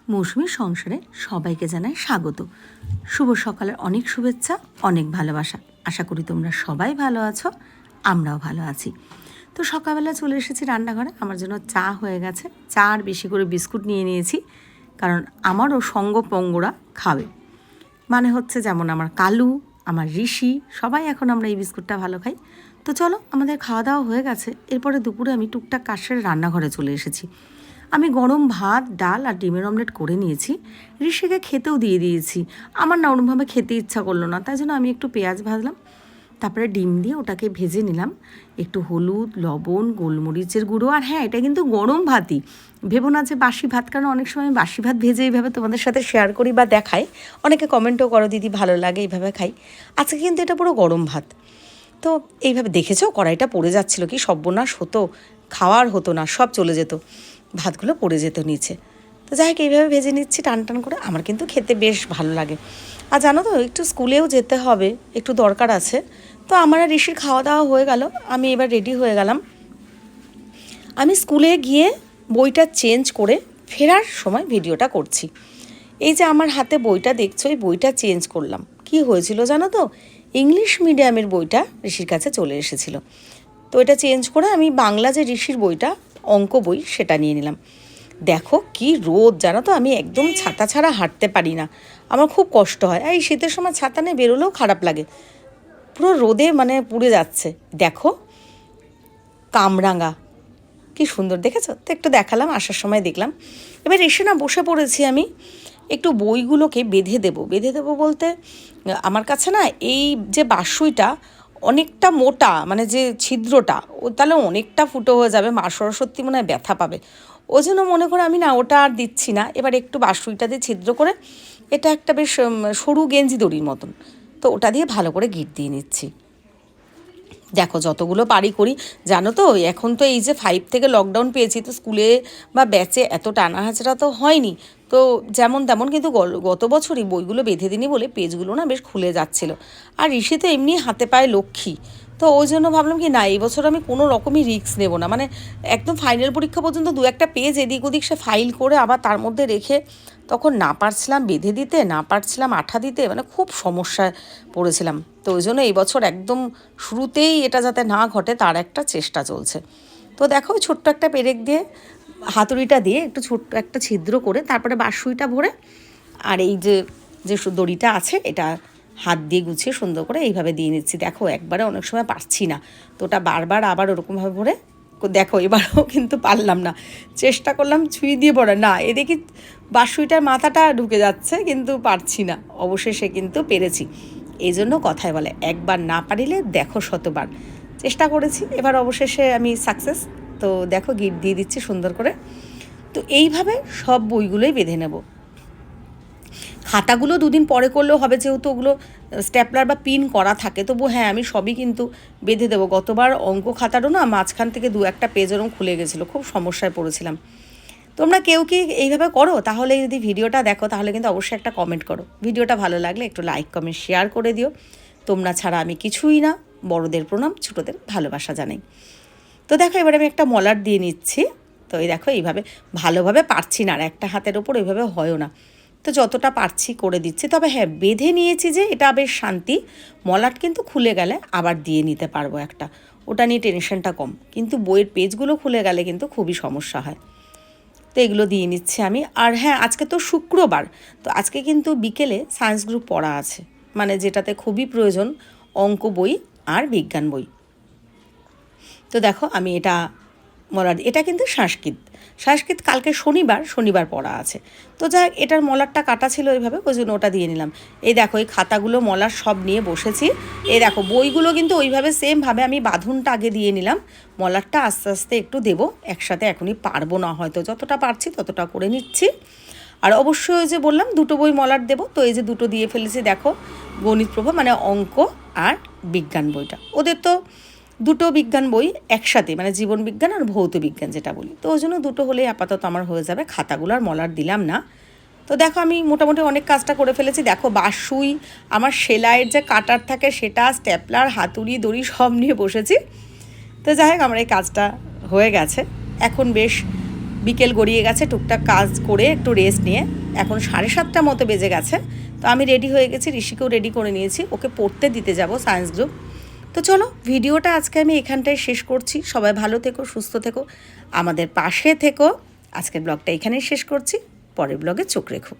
মৌসুমীর সংসারে সবাইকে জানাই স্বাগত। শুভ সকালের অনেক শুভেচ্ছা, অনেক ভালোবাসা। আশা করি তোমরা সবাই ভালো আছো, আমরাও ভালো আছি। তো সকালবেলা চলে এসেছি রান্নাঘরে, আমার জন্য চা হয়ে গেছে। চা আর বেশি করে বিস্কুট নিয়ে নিয়েছি, কারণ আমারও সঙ্গপঙ্গরা খাবে। মানে হচ্ছে যেমন আমার কালু, আমার ঋষি, সবাই এখন আমরা এই বিস্কুটটা ভালো খাই। তো চলো, আমাদের খাওয়া দাওয়া হয়ে গেছে। এরপরে দুপুরে আমি টুকটাক কাজ সেরে রান্নাঘরে চলে এসেছি। আমি গরম ভাত, ডাল আর ডিমের অমলেট করে নিয়েছি। ঋষিকে খেতেও দিয়ে দিয়েছি। আমার না ওরমভাবে খেতে ইচ্ছা করলো না, তাই জন্য আমি একটু পেঁয়াজ ভাজলাম, তারপরে ডিম দিয়ে ওটাকে ভেজে নিলাম। একটু হলুদ, লবণ, গোলমরিচের গুঁড়ো। আর হ্যাঁ, এটা কিন্তু গরম ভাতই, ভেবো না যে বাসি ভাত, কারণ অনেক সময় আমি বাসি ভাত ভেজে এইভাবে তোমাদের সাথে শেয়ার করি বা দেখাই। অনেকে কমেন্টও করো, দিদি ভালো লাগে এইভাবে খাই। আজকে কিন্তু এটা পুরো গরম ভাত। তো এইভাবে দেখেছো, কড়াইটা পড়ে যাচ্ছিলো, কি সর্বনাশ হতো, খাওয়ার হতো না, সব চলে যেত, ভাতগুলো পড়ে যেত নিচে। তো যাই হোক, এইভাবে ভেজে নিচ্ছি টান টান করে। আমার কিন্তু খেতে বেশ ভালো লাগে। আর জানো তো, একটু স্কুলেও যেতে হবে, একটু দরকার আছে। তো আমার আর ঋষির খাওয়া দাওয়া হয়ে গেল, আমি এবার রেডি হয়ে গেলাম। আমি স্কুলে গিয়ে বইটা চেঞ্জ করে ফেরার সময় ভিডিওটা করছি। এই যে আমার হাতে বইটা দেখছো, এই বইটা চেঞ্জ করলাম। কি হয়েছিল জানো তো, ইংলিশ মিডিয়ামের বইটা ঋষির কাছে চলে এসেছিলো। তো এটা চেঞ্জ করে আমি বাংলা যে ঋষির বইটা, অঙ্ক বই, সেটা নিয়ে নিলাম। দেখো কি রোদ, জানো তো, আমি একদম ছাতা ছাড়া হাঁটতে পারি না, আমার খুব কষ্ট হয়। এই শীতের সময় ছাতা নিয়ে বেরোলেও খারাপ লাগে, পুরো রোদে মানে পুড়ে যাচ্ছে। দেখো কামরাঙা, কি সুন্দর, দেখেছো তো? একটু দেখালাম, আসার সময় দেখলাম। এবার এসে না বসে পড়েছি আমি, একটু বইগুলোকে বেঁধে দেবো বলতে, আমার কাছে না এই যে বাঁশুইটা অনেকটা মোটা, মানে যে ছিদ্রটা, ও তাহলে অনেকটা ফুটো হয়ে যাবে, মা সরস্বতী মনে হয় ব্যথা পাবে। ওই জন্য মনে করে আমি না ওটা আর দিচ্ছি না। এবার একটু বাঁশুইটা দিয়ে ছিদ্র করে, এটা একটা বেশ সরু গেঞ্জি দড়ির মতন, তো ওটা দিয়ে ভালো করে গিট দিয়ে নিচ্ছি। দেখো যতগুলো পারি করি। জানো তো, এখন তো এই যে 5 থেকে লকডাউন পেয়েছি, তো স্কুলে বা ব্যাচে এত টানা হাঁচড়া তো হয়নি। তো যেমন তেমন, কিন্তু গত বছরই বইগুলো বেঁধে দিনি বলে পেজগুলো না বেশ খুলে যাচ্ছিলো। আর ঋষি তো এমনি হাতে পায়ে লক্ষ্মী, তো ওই জন্য ভাবলাম কি না, এই বছর আমি কোনো রকমই রিস্ক নেব না। মানে একদম ফাইনাল পরীক্ষা পর্যন্ত 2-1 পেজ এদিক ওদিক সে ফাইল করে আবার তার মধ্যে রেখে, তখন না পারছিলাম বেঁধে দিতে, না পারছিলাম আঠা দিতে, মানে খুব সমস্যায় পড়েছিলাম। তো ওই জন্য এই বছর একদম শুরুতেই এটা যাতে না ঘটে, তার একটা চেষ্টা চলছে। তো দেখো, ছোট্ট একটা পেরেক দিয়ে, হাতুড়িটা দিয়ে একটু ছোট্ট একটা ছিদ্র করে, তারপরে বাঁশুইটা ভরে, আর এই যে যে দড়িটা আছে, এটা হাত দিয়ে গুছিয়ে সুন্দর করে এইভাবে দিয়ে নিচ্ছি। দেখো একবারে অনেক সময় পারছি না, তো ওটা বারবার আবার ওরকমভাবে ভরে, দেখো এবারও কিন্তু পারলাম না, চেষ্টা করলাম ছুঁই দিয়ে পড়া, না এ দেখি বাঁশুইটার মাথাটা ঢুকে যাচ্ছে, কিন্তু পারছি না। অবশেষে কিন্তু পেরেছি। এই জন্য কথায় বলে, একবার না পারিলে দেখো শতবার। চেষ্টা করেছি, এবার অবশেষে আমি সাকসেস। তো দেখো গিট দিয়ে দিচ্ছি সুন্দর করে। তো এইভাবে সব বইগুলোই বেঁধে নেব। খাতাগুলো 2 দিন পরে করলেও হবে, যেহেতু ওগুলো স্ট্যাপলার বা পিন করা থাকে। তবু হ্যাঁ, আমি সবই কিন্তু বেঁধে দেবো। গতবার অঙ্ক খাতারও না মাঝখান থেকে 2-1 পেজ ওরকম খুলে গেছিলো, খুব সমস্যায় পড়েছিলাম। তোমরা কেউ কি এইভাবে করো? তাহলে যদি ভিডিওটা দেখো, তাহলে কিন্তু অবশ্যই একটা কমেন্ট করো। ভিডিওটা ভালো লাগলে একটু লাইক, কমেন্ট, শেয়ার করে দিও। তোমরা ছাড়া আমি কিছুই না। বড়দের প্রণাম, ছোটোদের ভালোবাসা জানাই। তো দেখো, এবার আমি একটা মলাট দিয়ে নিচ্ছি। তো এই দেখো, এইভাবে ভালোভাবে পারছি না, আর একটা হাতের ওপর এইভাবে হয়ও না। তো যতটা পারছি করে দিচ্ছি। তবে হ্যাঁ, বেঁধে নিয়েছি যে, এটা বেশ শান্তি। মলাট কিন্তু খুলে গেলে আবার দিয়ে নিতে পারবো একটা, ওটা নিয়ে টেনশনটা কম। কিন্তু বইয়ের পেজগুলো খুলে গেলে কিন্তু খুবই সমস্যা হয়। তো এগুলো দিয়ে নিচ্ছি আমি। আর হ্যাঁ, আজকে তো শুক্রবার, তো আজকে কিন্তু বিকেলে সায়েন্স গ্রুপ পড়া আছে, মানে যেটাতে খুবই প্রয়োজন অঙ্ক বই আর বিজ্ঞান বই। তো দেখো আমি এটা মলার, এটা কিন্তু সংস্কৃত কালকে শনিবার পড়া আছে। তো যাই হোক, এটার মলারটা কাটা ছিল এইভাবে, ওই জন্য ওটা দিয়ে নিলাম। এই দেখো, এই খাতাগুলো মলার সব নিয়ে বসেছি। এই দেখো, বইগুলো কিন্তু ওইভাবে সেমভাবে আমি বাঁধনটা আগে দিয়ে নিলাম, মলারটা আস্তে আস্তে একটু দেবো। একসাথে এখনই পারবো না, হয়তো যতটা পারছি ততটা করে নিচ্ছি। আর অবশ্যই ওই যে বললাম 2 বই মলার দেবো, তো এই যে 2 দিয়ে ফেলেছি। দেখো, গণিত প্রভা মানে অঙ্ক আর বিজ্ঞান বইটা, ওদের তো 2 বিজ্ঞান বই একসাথে, মানে জীবন বিজ্ঞান আর ভৌত বিজ্ঞান যেটা বলি। তো ওই জন্য 2 হলেই আপাতত আমার হয়ে যাবে, খাতাগুলো আর মলার দিলাম না। তো দেখো, আমি মোটামুটি অনেক কাজটা করে ফেলেছি। দেখো, বাঁশুই, আমার সেলাইয়ের যে কাটার থাকে সেটা, স্টেপলার, হাতুড়ি, দড়ি সব নিয়ে বসেছি। তো যাই হোক, আমার এই কাজটা হয়ে গেছে। এখন বেশ বিকেল গড়িয়ে গেছে, টুকটাক কাজ করে একটু রেস্ট নিয়ে এখন 7:30 মতো বেজে গেছে। তো আমি রেডি হয়ে গেছি, ঋষিকেও রেডি করে নিয়েছি, ওকে পড়তে দিতে যাব সায়েন্স গ্রুপ। তো চলো ভিডিওটা আজকে আমি এখানটায় শেষ করছি। সবাই ভালো থেকো, সুস্থ থেকো, আমাদের পাশে থেকো। আজকের ব্লগটা এখানেই শেষ করছি, পরের ব্লগে চোখ রেখো।